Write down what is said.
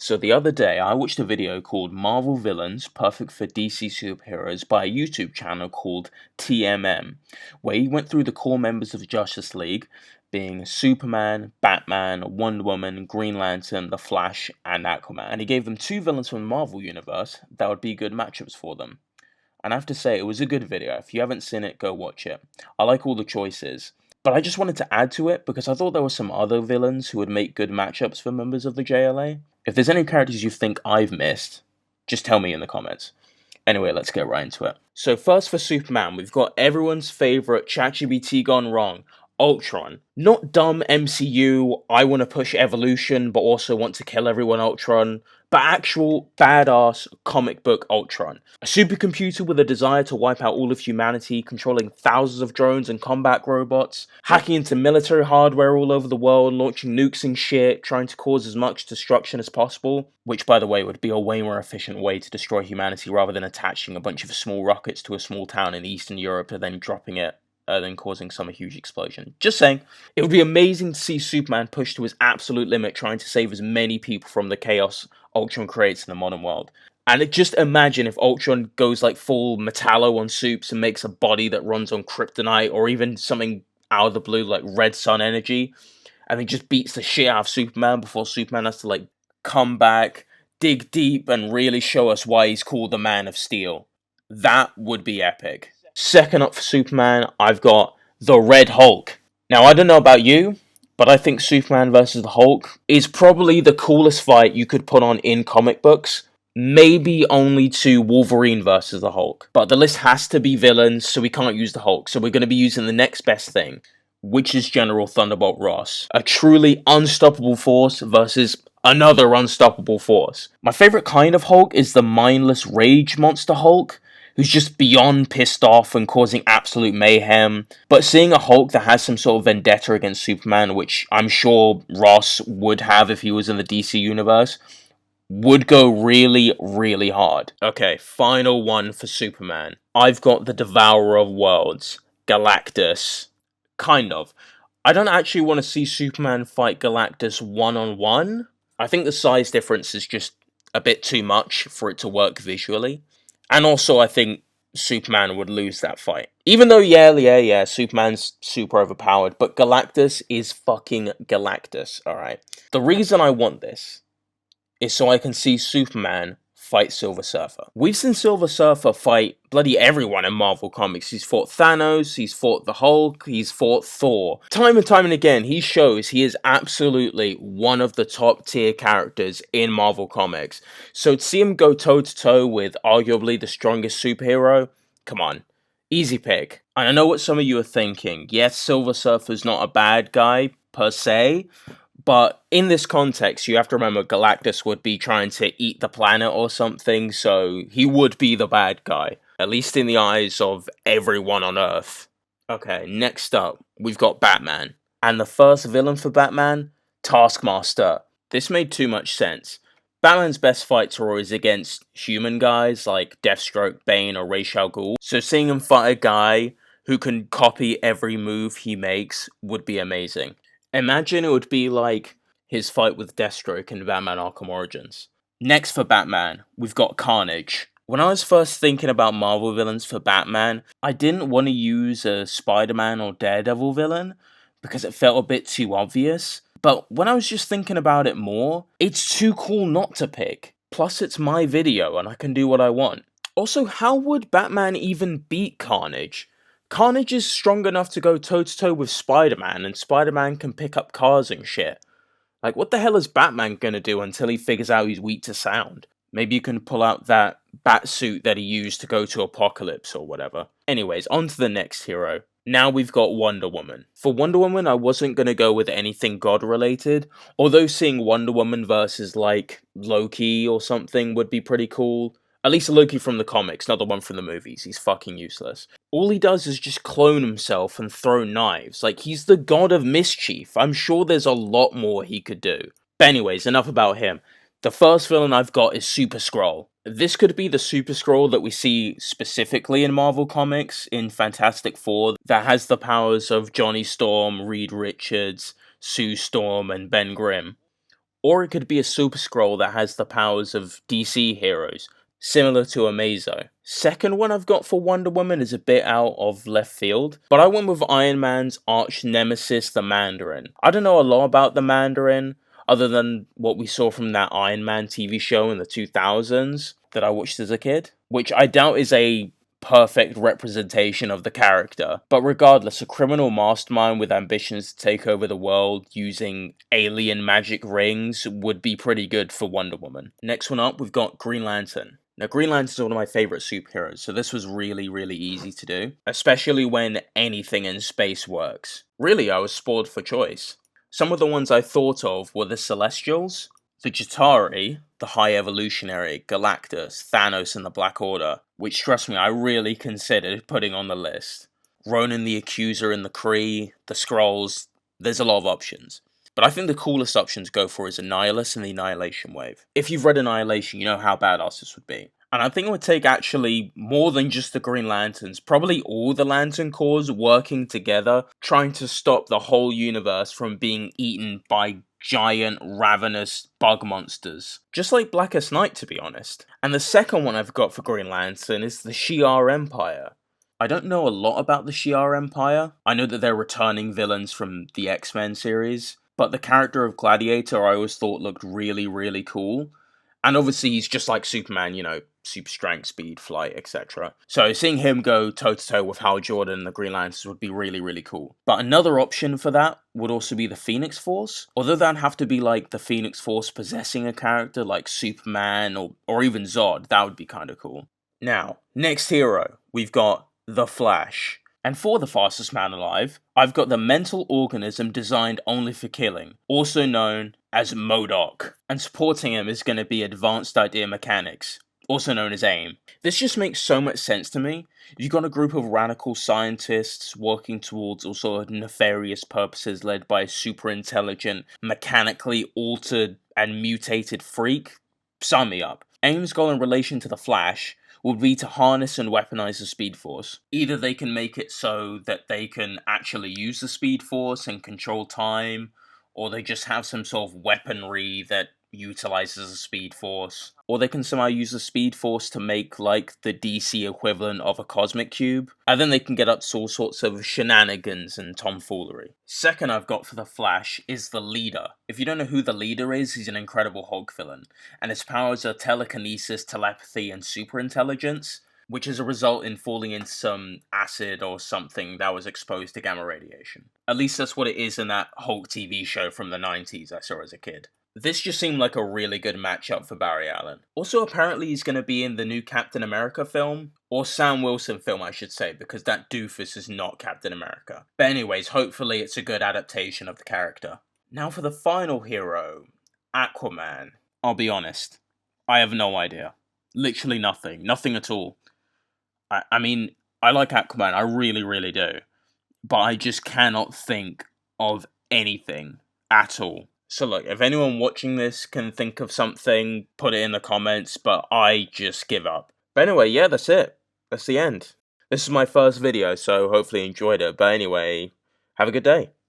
So the other day, I watched a video called Marvel Villains Perfect for DC Superheroes by a YouTube channel called T.M.M, where he went through the core members of the Justice League, being Superman, Batman, Wonder Woman, Green Lantern, The Flash, and Aquaman. And he gave them two villains from the Marvel Universe that would be good matchups for them. And I have to say, it was a good video. If you haven't seen it, go watch it. I like all the choices. But I just wanted to add to it because I thought there were some other villains who would make good matchups for members of the JLA. If there's any characters you think I've missed, just tell me in the comments. Anyway, let's get right into it. So first for Superman, we've got everyone's favourite ChatGPT gone wrong, Ultron. Not dumb MCU, I want to push evolution but also want to kill everyone Ultron, but actual badass comic book Ultron. A supercomputer with a desire to wipe out all of humanity, controlling thousands of drones and combat robots, hacking into military hardware all over the world, launching nukes and shit, trying to cause as much destruction as possible, which by the way would be a way more efficient way to destroy humanity rather than attaching a bunch of small rockets to a small town in Eastern Europe and then dropping it then causing some huge explosion. Just saying, it would be amazing to see Superman push to his absolute limit trying to save as many people from the chaos Ultron creates in the modern world. And just imagine if Ultron goes like full Metallo on Supes and makes a body that runs on kryptonite or even something out of the blue like Red Sun energy and he just beats the shit out of Superman before Superman has to like come back, dig deep and really show us why he's called the Man of Steel. That would be epic. Second up for Superman, I've got the Red Hulk. Now, I don't know about you, but I think Superman versus the Hulk is probably the coolest fight you could put on in comic books. Maybe only to Wolverine versus the Hulk. But the list has to be villains, so we can't use the Hulk. So we're going to be using the next best thing, which is General Thunderbolt Ross. A truly unstoppable force versus another unstoppable force. My favorite kind of Hulk is the mindless rage monster Hulk, who's just beyond pissed off and causing absolute mayhem. But seeing a Hulk that has some sort of vendetta against Superman, which I'm sure Ross would have if he was in the DC universe, would go really, really hard. Okay, final one for Superman. I've got the Devourer of Worlds, Galactus. Kind of. I don't actually want to see Superman fight Galactus one-on-one. I think the size difference is just a bit too much for it to work visually. And also, I think Superman would lose that fight. Even though, yeah, Superman's super overpowered, but Galactus is fucking Galactus, alright? The reason I want this is so I can see Superman fight Silver Surfer. We've seen Silver Surfer fight bloody everyone in Marvel Comics. He's fought Thanos, he's fought the Hulk, he's fought Thor. Time and time and again, he shows he is absolutely one of the top tier characters in Marvel Comics. So to see him go toe to toe with arguably the strongest superhero, come on, easy pick. And I know what some of you are thinking. Yes, Silver Surfer's not a bad guy per se, but in this context, you have to remember Galactus would be trying to eat the planet or something, so he would be the bad guy. At least in the eyes of everyone on Earth. Okay, next up, we've got Batman. And the first villain for Batman? Taskmaster. This made too much sense. Batman's best fights are always against human guys like Deathstroke, Bane, or Ra's al Ghul. So seeing him fight a guy who can copy every move he makes would be amazing. Imagine it would be like his fight with Deathstroke in Batman Arkham Origins. Next for Batman, we've got Carnage. When I was first thinking about Marvel villains for Batman, I didn't want to use a Spider-Man or Daredevil villain because it felt a bit too obvious. But when I was just thinking about it more, it's too cool not to pick. Plus it's my video and I can do what I want. Also, how would Batman even beat Carnage? Carnage is strong enough to go toe-to-toe with Spider-Man, and Spider-Man can pick up cars and shit. Like, what the hell is Batman gonna do until he figures out he's weak to sound? Maybe you can pull out that bat suit that he used to go to Apocalypse or whatever. Anyways, on to the next hero. Now we've got Wonder Woman. For Wonder Woman, I wasn't gonna go with anything God-related, although seeing Wonder Woman versus, like, Loki or something would be pretty cool. At least Loki from the comics, not the one from the movies. He's fucking useless. All he does is just clone himself and throw knives. Like, he's the god of mischief. I'm sure there's a lot more he could do. But anyways, enough about him. The first villain I've got is Super Skrull. This could be the Super Skrull that we see specifically in Marvel Comics, in Fantastic Four, that has the powers of Johnny Storm, Reed Richards, Sue Storm, and Ben Grimm. Or it could be a Super Scroll that has the powers of DC heroes, similar to Amazo. Second one I've got for Wonder Woman is a bit out of left field, but I went with Iron Man's arch nemesis, the Mandarin. I don't know a lot about the Mandarin, other than what we saw from that Iron Man TV show in the 2000s that I watched as a kid, which I doubt is a perfect representation of the character. But regardless, a criminal mastermind with ambitions to take over the world using alien magic rings would be pretty good for Wonder Woman. Next one up, we've got Green Lantern. Now, Green Lantern is one of my favorite superheroes, so this was really, really easy to do, especially when anything in space works. Really, I was spoiled for choice. Some of the ones I thought of were the Celestials, the Chitauri, the High Evolutionary, Galactus, Thanos, and the Black Order, which, trust me, I really considered putting on the list. Ronan the Accuser and the Kree, the Skrulls, there's a lot of options. But I think the coolest option to go for is Annihilus and the Annihilation Wave. If you've read Annihilation, you know how badass this would be. And I think it would take actually more than just the Green Lanterns, probably all the Lantern Corps working together, trying to stop the whole universe from being eaten by giant, ravenous bug monsters. Just like Blackest Night, to be honest. And the second one I've got for Green Lantern is the Shi'ar Empire. I don't know a lot about the Shi'ar Empire. I know that they're returning villains from the X-Men series, but the character of Gladiator I always thought looked really, really cool. And obviously he's just like Superman, you know, super strength, speed, flight, etc. So seeing him go toe-to-toe with Hal Jordan and the Green Lanterns would be really, really cool. But another option for that would also be the Phoenix Force. Although that'd have to be like the Phoenix Force possessing a character like Superman or even Zod. That would be kind of cool. Now, next hero, we've got the Flash. And for the fastest man alive, I've got the mental organism designed only for killing, also known as MODOK. And supporting him is going to be Advanced Idea Mechanics, also known as AIM. This just makes so much sense to me. You've got a group of radical scientists working towards all sort of nefarious purposes led by a super intelligent, mechanically altered and mutated freak. Sign me up. AIM's goal in relation to the Flash would be to harness and weaponize the Speed Force. Either they can make it so that they can actually use the Speed Force and control time, or they just have some sort of weaponry that utilizes the Speed Force, or they can somehow use the Speed Force to make, like, the DC equivalent of a Cosmic Cube, and then they can get up to all sorts of shenanigans and tomfoolery. Second I've got for the Flash is the Leader. If you don't know who the Leader is, he's an Incredible Hulk villain, and his powers are telekinesis, telepathy, and superintelligence, which is a result in falling into some acid or something that was exposed to gamma radiation. At least that's what it is in that Hulk TV show from the 90s I saw as a kid. This just seemed like a really good matchup for Barry Allen. Also, apparently he's going to be in the new Captain America film, or Sam Wilson film I should say, because that doofus is not Captain America. But anyways, hopefully it's a good adaptation of the character. Now for the final hero, Aquaman. I'll be honest, I have no idea. Literally nothing. Nothing at all. I mean, I like Aquaman, I really, really do. But I just cannot think of anything at all. So look, if anyone watching this can think of something, put it in the comments, but I just give up. But anyway, yeah, that's it. That's the end. This is my first video, so hopefully you enjoyed it. But anyway, have a good day.